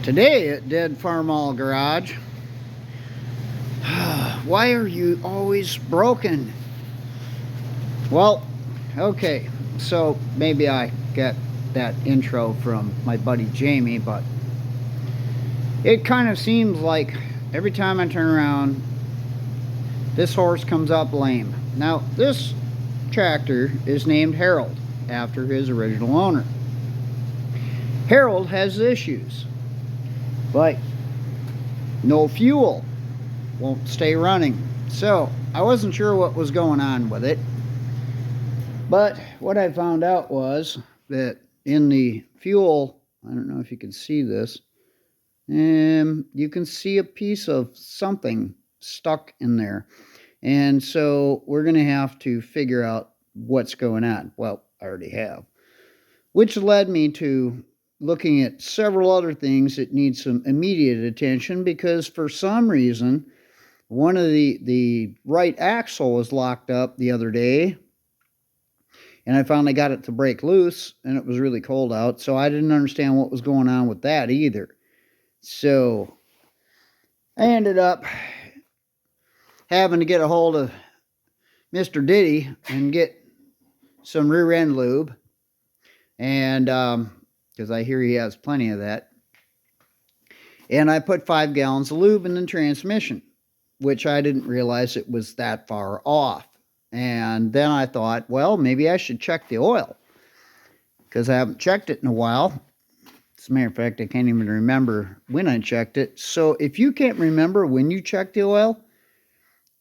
Today at Dead Farmall Garage. Why are you always broken? Well, okay, so maybe I get that intro from my buddy Jamie, but it kind of seems like every time I turn around, this horse comes up lame. Now, this tractor is named Harold after his original owner. Harold has issues, but no fuel, won't stay running. So I wasn't sure what was going on with it, but what I found out was that in the fuel, I don't know if you can see this, you can see a piece of something stuck in there. And so we're going to have to figure out what's going on. Well, I already have, which led me to looking at several other things that need some immediate attention, because for some reason one of the right axle was locked up the other day, and I finally got it to break loose, and it was really cold out, so I didn't understand what was going on with that either. So I ended up having to get a hold of Mr. Diddy and get some rear end lube, and because I hear he has plenty of that. And I put 5 gallons of lube in the transmission, which I didn't realize it was that far off. And then I thought, well, maybe I should check the oil, because I haven't checked it in a while. As a matter of fact, I can't even remember when I checked it. So if you can't remember when you checked the oil,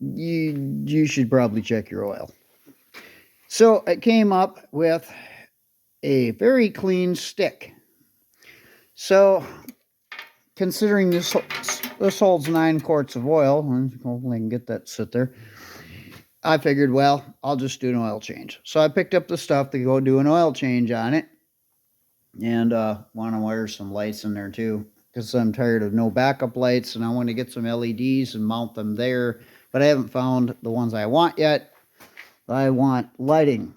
you should probably check your oil. So it came up with a very clean stick. So considering this holds 9 quarts of oil, and hopefully I can get that to sit there, I figured, well, I'll just do an oil change. So I picked up the stuff to go do an oil change on it, and want to wire some lights in there too, because I'm tired of no backup lights, and I want to get some LEDs and mount them there, but I haven't found the ones I want yet. I want lighting,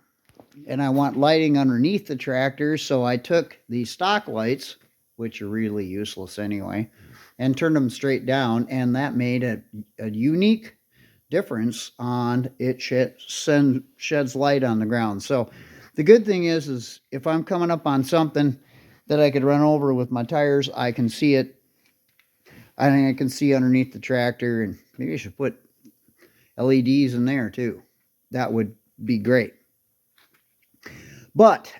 and I want lighting underneath the tractor, so I took the stock lights, which are really useless anyway, and turned them straight down, and that made a unique difference on it. Sheds light on the ground. So the good thing is if I'm coming up on something that I could run over with my tires, I can see it. I think I can see underneath the tractor, and maybe I should put LEDs in there too. That would be great. But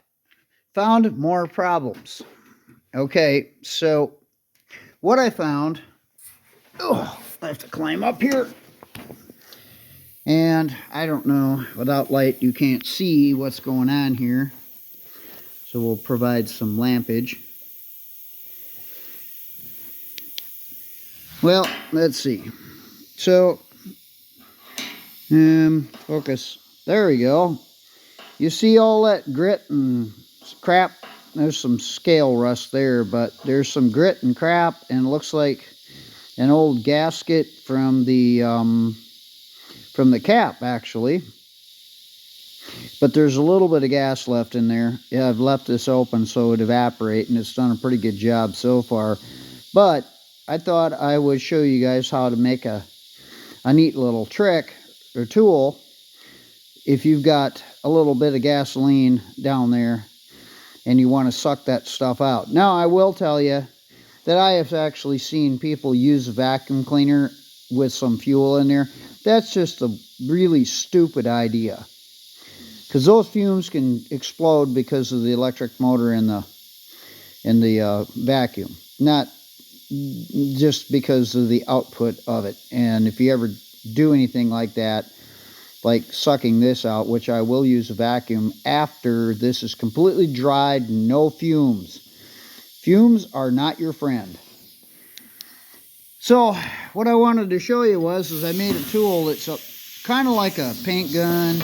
found more problems. Okay, so what I found, I have to climb up here, and I don't know, without light you can't see what's going on here, so we'll provide some lampage. Well, let's see. So focus, there we go. You see all that grit and crap? There's some scale rust there, but there's some grit and crap, and it looks like an old gasket from the cap, actually. But there's a little bit of gas left in there. Yeah, I've left this open so it would evaporate, and it's done a pretty good job so far. But I thought I would show you guys how to make a neat little trick or tool if you've got a little bit of gasoline down there and you want to suck that stuff out. Now, I will tell you that I have actually seen people use a vacuum cleaner with some fuel in there. That's just a really stupid idea, because those fumes can explode because of the electric motor in the vacuum, not just because of the output of it. And if you ever do anything like that, like sucking this out, which I will use a vacuum after this is completely dried, no fumes. Fumes are not your friend. So what I wanted to show you is I made a tool that's kind of like a paint gun,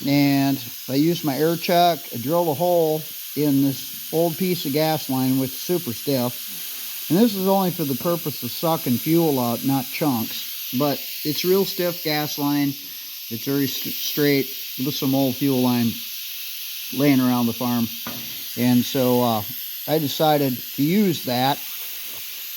and I used my air chuck. I drilled a hole in this old piece of gas line, which is super stiff, and this is only for the purpose of sucking fuel out, not chunks, but it's real stiff gas line. It's very straight with some old fuel line laying around the farm. And so I decided to use that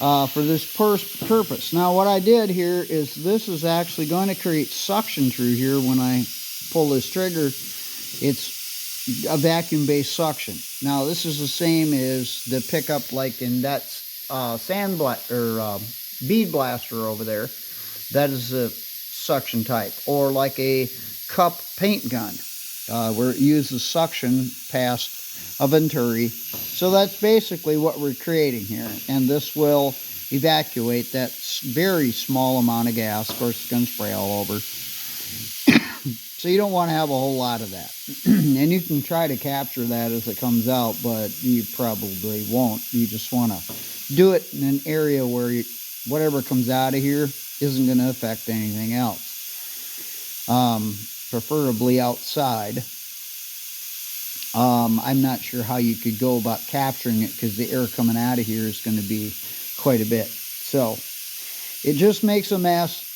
for this purpose. Now what I did here is this is actually going to create suction through here. When I pull this trigger, it's a vacuum based suction. Now this is the same as the pickup like in that bead blaster over there. That is a suction type, or like a cup paint gun where it uses suction past a venturi. So that's basically what we're creating here, and this will evacuate that very small amount of gas. Of course, it's going to spray all over. So you don't want to have a whole lot of that. And you can try to capture that as it comes out, but you probably won't. You just want to do it in an area where whatever comes out of here isn't going to affect anything else. Preferably outside. I'm not sure how you could go about capturing it, because the air coming out of here is going to be quite a bit. So it just makes a mess.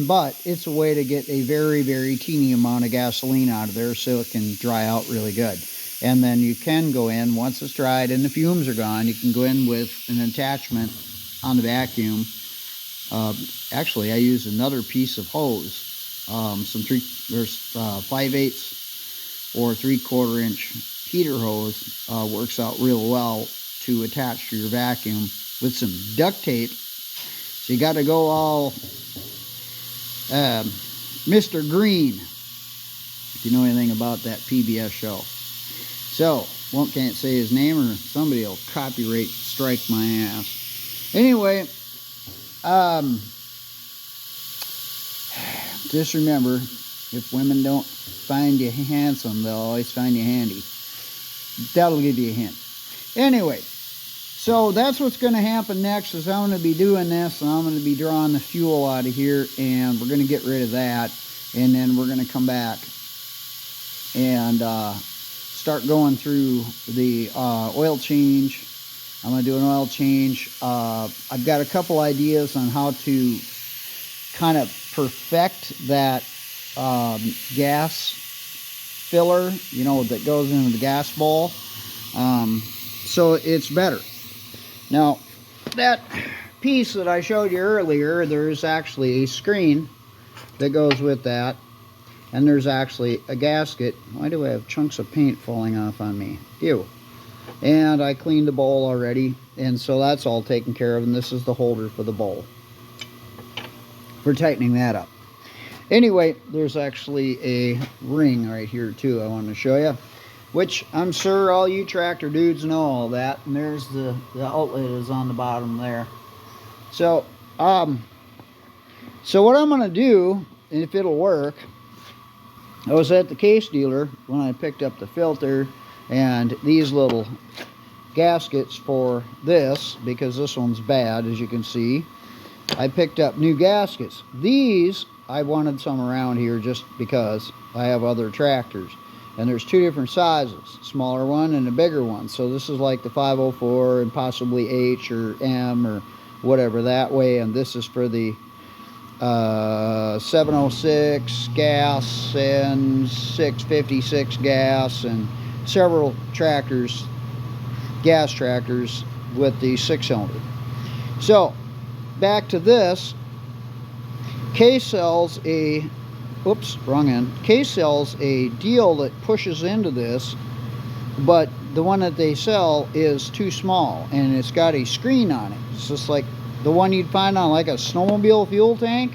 But it's a way to get a very, very teeny amount of gasoline out of there so it can dry out really good. And then you can go in, once it's dried and the fumes are gone, you can go in with an attachment on the vacuum. Actually, I use another piece of hose. There's 5/8 or 3/4 inch heater hose. Works out real well to attach to your vacuum with some duct tape. So you got to go all Mr. Green, if you know anything about that PBS show. So, can't say his name or somebody will copyright strike my ass. Anyway, just remember, if women don't find you handsome, they'll always find you handy. That'll give you a hint. Anyway, so that's what's going to happen next. Is I'm going to be doing this, and I'm going to be drawing the fuel out of here, and we're going to get rid of that, and then we're going to come back and start going through the oil change. I'm going to do an oil change. I've got a couple ideas on how to kind of perfect that gas filler, that goes into the gas bowl, so it's better. Now, that piece that I showed you earlier, there's actually a screen that goes with that, and there's actually a gasket. Why do I have chunks of paint falling off on me? Ew. And I cleaned the bowl already, and so that's all taken care of, and this is the holder for the bowl for tightening that up. Anyway, there's actually a ring right here too I want to show you, which I'm sure all you tractor dudes know all that. And there's the outlet is on the bottom there. So what I'm going to do, and if it'll work, I was at the case dealer when I picked up the filter and these little gaskets for this, because this one's bad, as you can see. I picked up new gaskets. These, I wanted some around here just because I have other tractors. And there's two different sizes, smaller one and a bigger one. So this is like the 504 and possibly H or M or whatever that way. And this is for the 706 gas and 656 gas, and several tractors, gas tractors with the 6-cylinder. So back to this. Case sells a Case sells a deal that pushes into this, but the one that they sell is too small, and it's got a screen on it. It's just like the one you'd find on like a snowmobile fuel tank.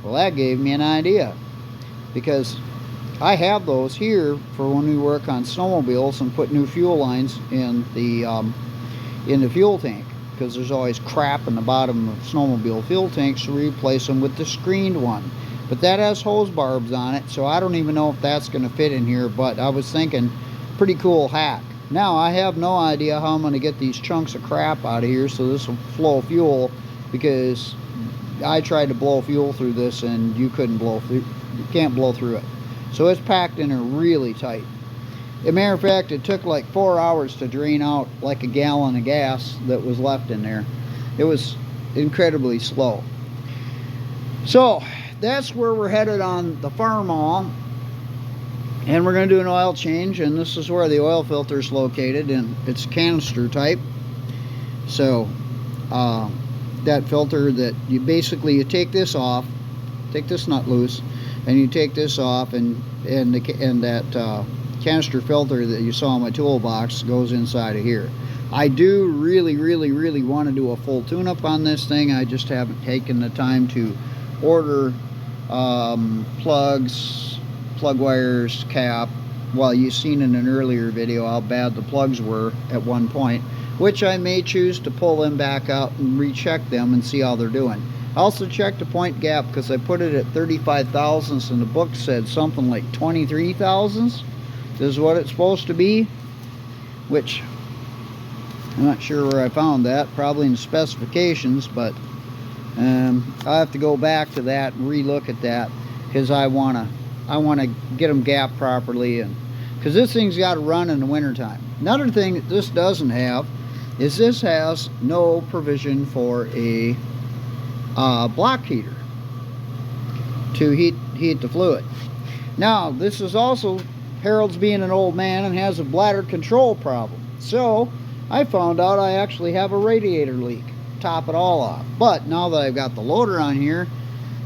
Well, that gave me an idea, because I have those here for when we work on snowmobiles and put new fuel lines in the fuel tank, because there's always crap in the bottom of snowmobile fuel tanks, so we replace them with the screened one. But that has hose barbs on it, so I don't even know if that's going to fit in here, but I was thinking, pretty cool hack. Now, I have no idea how I'm going to get these chunks of crap out of here so this will flow fuel, because I tried to blow fuel through this and you can't blow through it. So it's packed in there really tight. As a matter of fact, it took like 4 hours to drain out like a gallon of gas that was left in there. It was incredibly slow. So that's where we're headed on the farmall, and we're going to do an oil change, and this is where the oil filter is located, and it's canister type. So that filter, that you basically, you take this off, take this nut loose, and you take this off, and that canister filter that you saw in my toolbox goes inside of here. I do really want to do a full tune-up on this thing. I just haven't taken the time to order plugs, plug wires, cap. Well, you've seen in an earlier video how bad the plugs were at one point, which I may choose to pull them back out and recheck them and see how they're doing. I also checked the point gap because I put it at 35 thousandths, and the book said something like 23 thousandths is what it's supposed to be, which I'm not sure where I found that, probably in the specifications, but I'll have to go back to that and relook at that, because I want to get them gapped properly, and because this thing's got to run in the wintertime. Another thing that this doesn't have is this has no provision for a block heater to heat the fluid. Now, this is also, Harold's being an old man and has a bladder control problem, so I found out I actually have a radiator leak. Top it all off. But now that I've got the loader on here,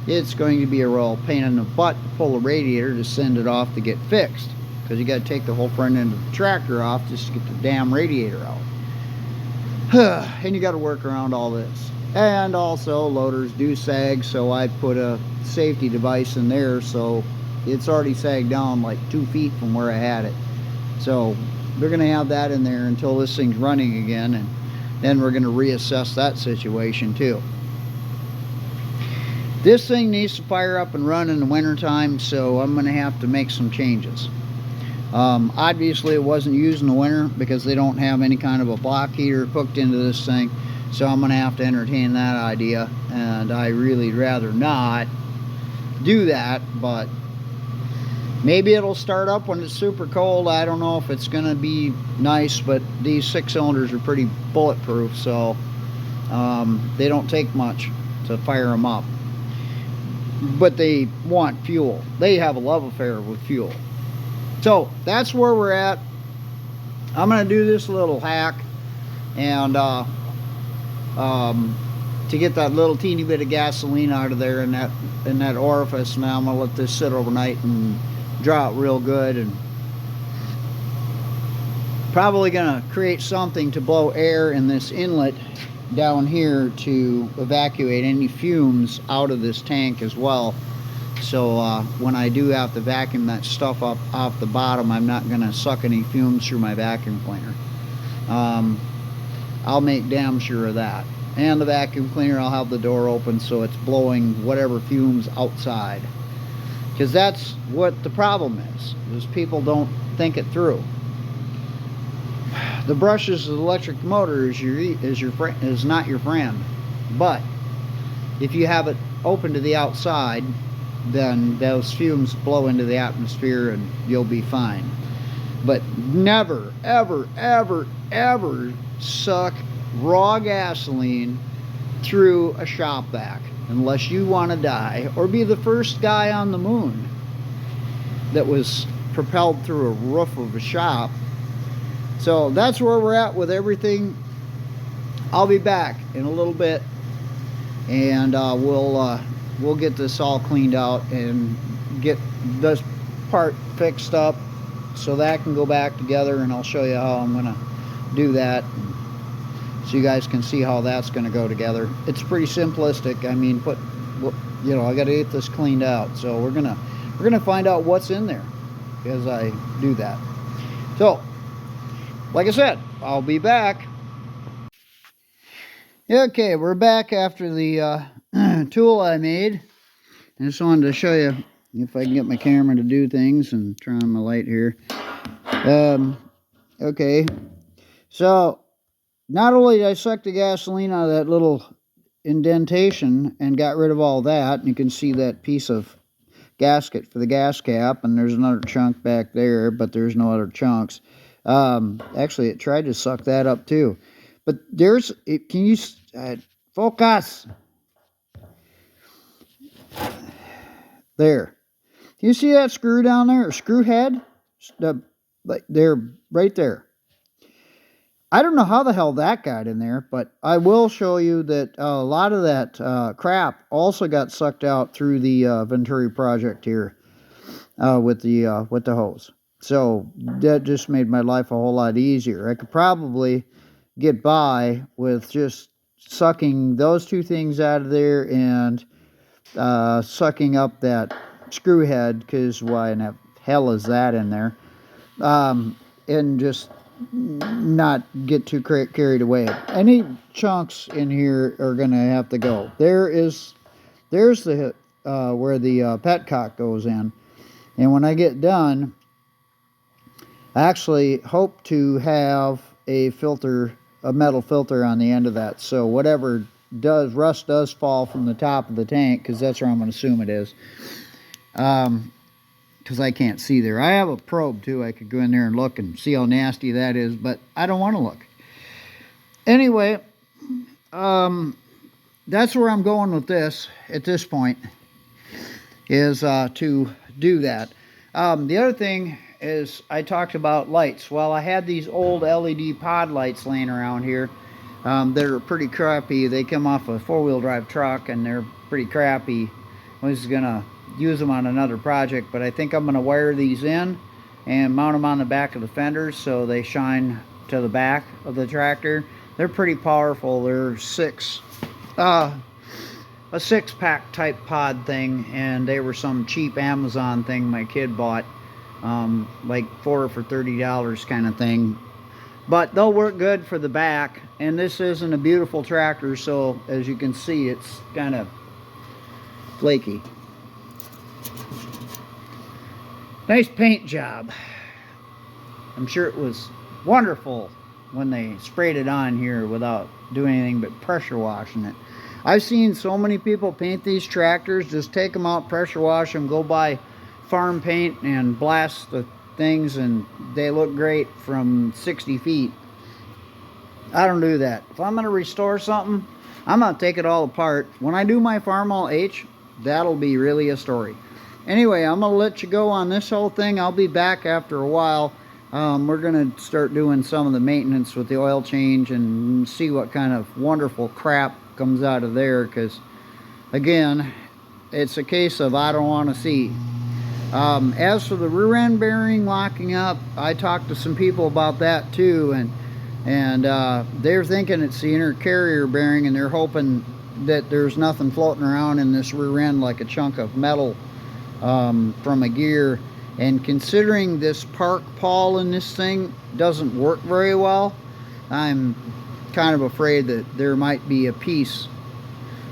it's going to be a real pain in the butt to pull the radiator to send it off to get fixed, because you got to take the whole front end of the tractor off just to get the damn radiator out. And you got to work around all this. And also, loaders do sag, so I put a safety device in there, so it's already sagged down like 2 feet from where I had it. So we're going to have that in there until this thing's running again, and then we're going to reassess that situation too. This thing needs to fire up and run in the wintertime, so I'm going to have to make some changes. Obviously, it wasn't used in the winter because they don't have any kind of a block heater hooked into this thing, so I'm going to have to entertain that idea, and I really rather not do that, but maybe it'll start up when it's super cold. I don't know if it's going to be nice, but these 6 cylinders are pretty bulletproof, so they don't take much to fire them up. But they want fuel. They have a love affair with fuel. So that's where we're at. I'm going to do this little hack, and to get that little teeny bit of gasoline out of there in that orifice. Now I'm going to let this sit overnight and dry out real good, and probably going to create something to blow air in this inlet down here to evacuate any fumes out of this tank as well. So when I do have to vacuum that stuff up off the bottom, I'm not going to suck any fumes through my vacuum cleaner. I'll make damn sure of that. And the vacuum cleaner, I'll have the door open so it's blowing whatever fumes outside. Because that's what the problem is people don't think it through. The brushes of the electric motor is not your friend. But if you have it open to the outside, then those fumes blow into the atmosphere and you'll be fine. But never, ever, ever, ever suck raw gasoline through a shop vac unless you want to die or be the first guy on the moon that was propelled through a roof of a shop. So that's where we're at with everything. I'll be back in a little bit, and we'll get this all cleaned out and get this part fixed up so that can go back together, and I'll show you how I'm gonna do that so you guys can see how that's gonna go together. It's pretty simplistic. I mean, I gotta get this cleaned out, so we're gonna find out what's in there as I do that. So like I said, I'll be back. Okay, we're back after the tool I made. I just wanted to show you if I can get my camera to do things, and turn on my light here. Okay, so not only did I suck the gasoline out of that little indentation and got rid of all that, and you can see that piece of gasket for the gas cap, and there's another chunk back there, but there's no other chunks. Actually, it tried to suck that up too. But can you focus? There. Do you see that screw down there, or screw head? There, right there. I don't know how the hell that got in there, but I will show you that a lot of that crap also got sucked out through the Venturi project here with the hose. So that just made my life a whole lot easier. I could probably get by with just sucking those two things out of there and sucking up that screw head, because why in the hell is that in there? And just not get too carried away. Any chunks in here are gonna have to go. There's the where the petcock goes in, and when I get done, I actually hope to have a filter, a metal filter on the end of that, so whatever rust does fall from the top of the tank, because that's where I'm going to assume it is, because I can't see there. I have a probe too. I could go in there and look and see how nasty that is, but I don't want to look. Anyway, that's where I'm going with this at this point, is to do that. The other thing is, I talked about lights. Well, I had these old LED pod lights laying around here. They're pretty crappy. They come off a four-wheel drive truck, and they're pretty crappy. I was gonna use them on another project, but I think I'm gonna wire these in and mount them on the back of the fenders so they shine to the back of the tractor. They're pretty powerful. They're a 6-pack type pod thing, and they were some cheap Amazon thing my kid bought, like 4 for $30 kind of thing. But they'll work good for the back, and this isn't a beautiful tractor, so as you can see, it's kind of flaky. Nice paint job. I'm sure it was wonderful when they sprayed it on here without doing anything but pressure washing it. I've seen so many people paint these tractors, just take them out, pressure wash them, go buy farm paint and blast the things, and they look great from 60 feet. I don't do that. If I'm going to restore something, I'm going to take it all apart. When I do my farmall H, that'll be really a story. Anyway, I'm going to let you go on this whole thing. I'll be back after a while. We're going to start doing some of the maintenance with the oil change and see what kind of wonderful crap comes out of there, because again, it's a case of I don't want to see. As for the rear end bearing locking up, I talked to some people about that too, and they're thinking it's the inner carrier bearing, and they're hoping that there's nothing floating around in this rear end like a chunk of metal from a gear. And considering this park pawl in this thing doesn't work very well, I'm kind of afraid that there might be a piece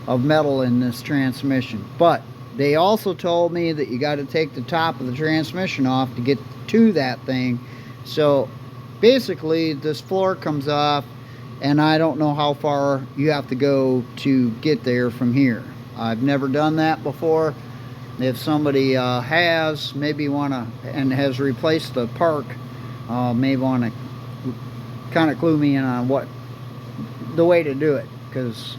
of metal in this transmission. But they also told me that you got to take the top of the transmission off to get to that thing. So basically this floor comes off, and I don't know how far you have to go to get there from here. I've never done that before. If somebody has, maybe want to, and has replaced the park, may want to kind of clue me in on what the way to do it, because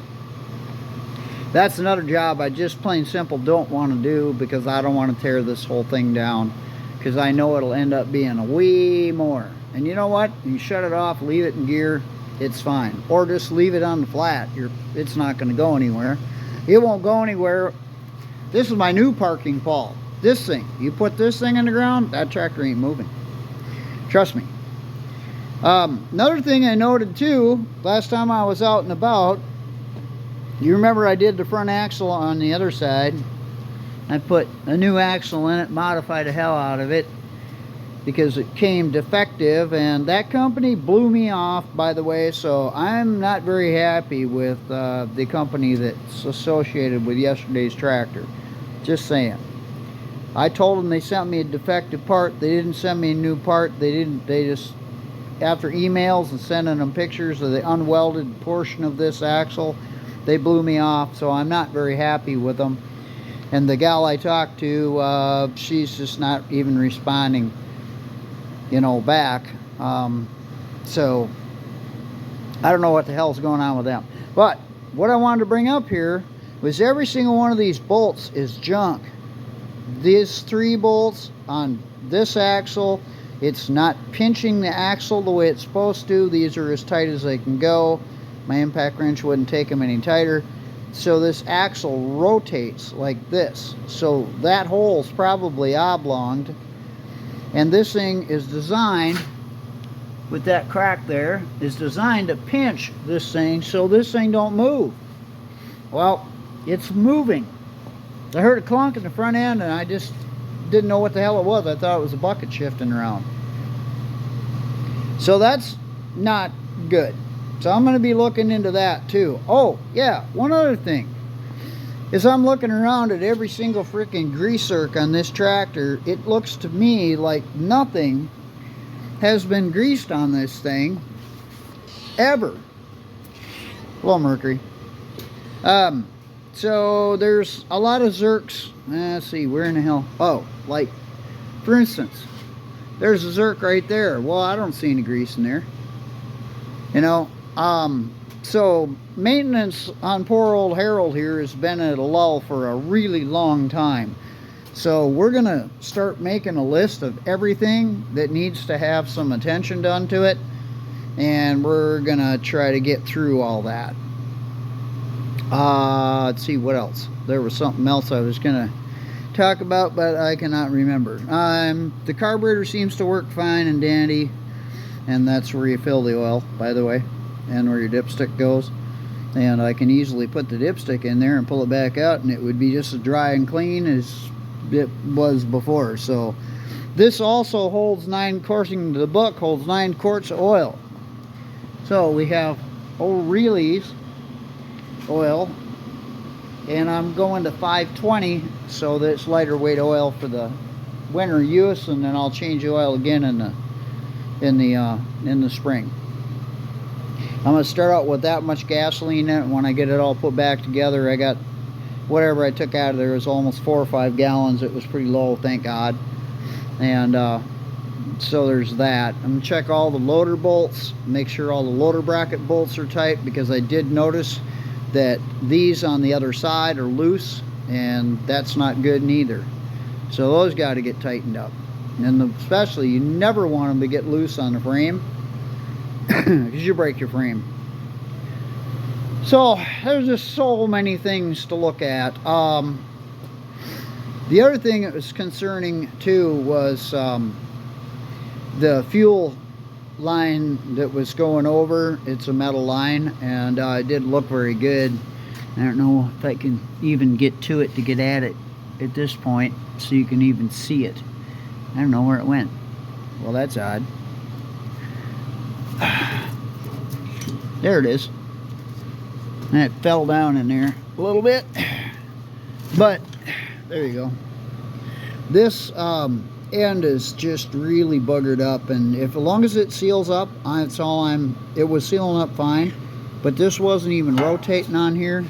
that's another job I just plain simple don't want to do, because I don't want to tear this whole thing down, because I know it'll end up being a wee more. And you know what? You shut it off, leave it in gear, it's fine. Or just leave it on the flat. It's not going to go anywhere. It won't go anywhere. This is my new parking pawl. This thing, you put this thing in the ground, that tractor ain't moving. Trust me. Another thing I noted too, last time I was out and about, you remember I did the front axle on the other side. I put a new axle in it, modified the hell out of it, because it came defective, and that company blew me off, by the way, so I'm not very happy with the company that's associated with yesterday's tractor. Just saying. I told them they sent me a defective part. They didn't send me a new part. They just, after emails and sending them pictures of the unwelded portion of this axle, they blew me off, so I'm not very happy with them. And the gal I talked to, she's just not even responding, you know, back. So I don't know what the hell's going on with them. But what I wanted to bring up here was every single one of these bolts is junk. These 3 bolts on this axle It's not pinching the axle the way it's supposed to. These are as tight as they can go. My impact wrench wouldn't take them any tighter. So this axle rotates like this. So that hole's probably oblonged. And this thing is designed, with that crack there, is designed to pinch this thing so this thing don't move. Well, it's moving. I heard a clunk in the front end and I just didn't know what the hell it was. I thought it was a bucket shifting around. So that's not good. So I'm going to be looking into that too. Oh, yeah, one other thing. As I'm looking around at every single freaking grease zerk on this tractor, it looks to me like nothing has been greased on this thing ever. Hello, Mercury. So there's a lot of zerks. Let's see, where in the hell? Oh, like, for instance, there's a zerk right there. Well, I don't see any grease in there. You know, so maintenance on poor old Harold here has been at a lull for a really long time. So we're going to start making a list of everything that needs to have some attention done to it. And we're going to try to get through all that. Let's see what else. There was something else I was going to talk about, but I cannot remember. The carburetor seems to work fine and dandy. And that's where you fill the oil, by the way. And where your dipstick goes. And I can easily put the dipstick in there and pull it back out, and it would be just as dry and clean as it was before. So this also holds according to the book, holds 9 quarts of oil. So we have O'Reilly's oil, and I'm going to 520 so that it's lighter weight oil for the winter use, and then I'll change the oil again in the spring. I'm going to start out with that much gasoline in it, and when I get it all put back together, I got whatever I took out of there was almost 4 or 5 gallons. It was pretty low, thank God. And so there's that. I'm going to check all the loader bolts, make sure all the loader bracket bolts are tight, because I did notice that these on the other side are loose, and that's not good neither. So those got to get tightened up. And especially, you never want them to get loose on the frame, because you break your frame. So there's just so many things to look at. The other thing that was concerning too was the fuel line that was going over. It's a metal line, and it didn't look very good. I don't know if I can even get to it to get at it at this point so you can even see it. I don't know where it went. Well, that's odd. There it is. And it fell down in there a little bit, but there you go. This end is just really buggered up, and as long as it seals up, that's all it was sealing up fine, but this wasn't even rotating on here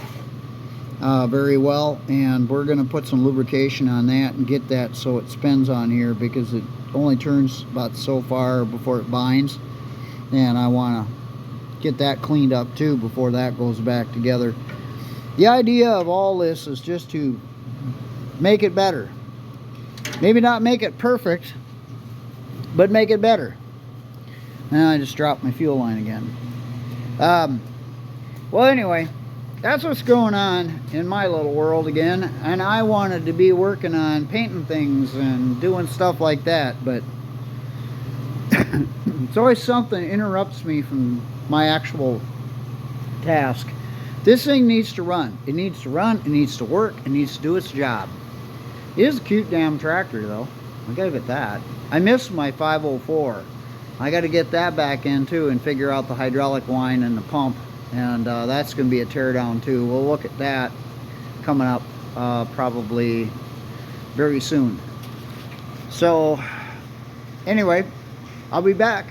very well, and we're going to put some lubrication on that and get that so it spins on here, because it only turns about so far before it binds, and I want to get that cleaned up too before that goes back together. The idea of all this is just to make it better. Maybe not make it perfect, but make it better. And I just dropped my fuel line again. Well, anyway, that's what's going on in my little world again, and I wanted to be working on painting things and doing stuff like that, but it's always something that interrupts me from my actual task. This thing needs to run. It needs to run, it needs to work, it needs to do its job. It is a cute damn tractor though. I gotta get that. I missed my 504. I gotta get that back in too and figure out the hydraulic line and the pump, and that's gonna be a teardown too. We'll look at that coming up probably very soon. So anyway, I'll be back.